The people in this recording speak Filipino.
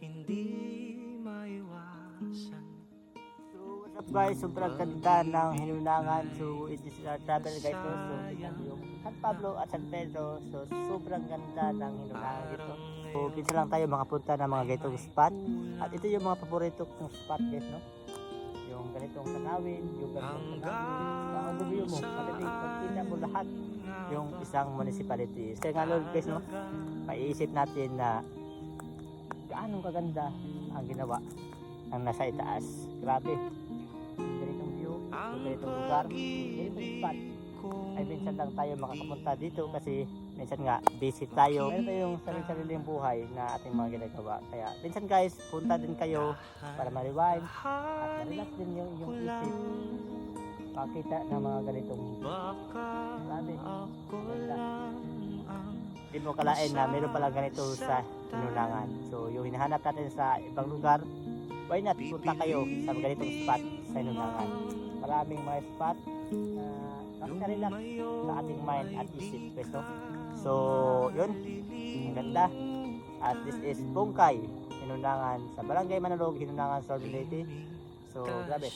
hindi maiwasan. So what's up guys, sobrang ganda ng Hinunangan. So it is our travel guide to. So tingnan mo yung San Pablo at San Pedro. So sobrang ganda ng Hinunangan dito. So pinsa lang tayo makapunta ng mga ganitong spot. At ito yung mga paborito kong spot guys, no? Yung ganitong tanawin, yung ganitong tanawin. Ang overview mo, madaling magkita mo lahat yung isang municipality. Kasi nga Lord guys, no? Maiisip natin na gaano kaganda ang ginawa ang nasa itaas. Grabe. Ganitong view, ganitong lugar, ganitong spot. Ay minsan lang tayo makakapunta dito kasi minsan nga busy tayo. Meron tayong sarili-sariling buhay na ating mga ginagawa. Kaya minsan guys, punta din kayo para ma-rewind at ma-relax din yung iyong isip. Makita ng mga ganitong grabe. Ganda. Hindi mo kalain na meron pala ganito sa Hinunangan. So yung hinahanap natin sa ibang lugar, why not punta kayo sa ganitong spot sa Hinunangan. Maraming mga spot na nakaka-relax sa ating mind at isip. So yun, ang ganda. At this is Bongkay, Hinunangan sa Barangay Manalog, Hinunangan, Sorbilete. So grabe.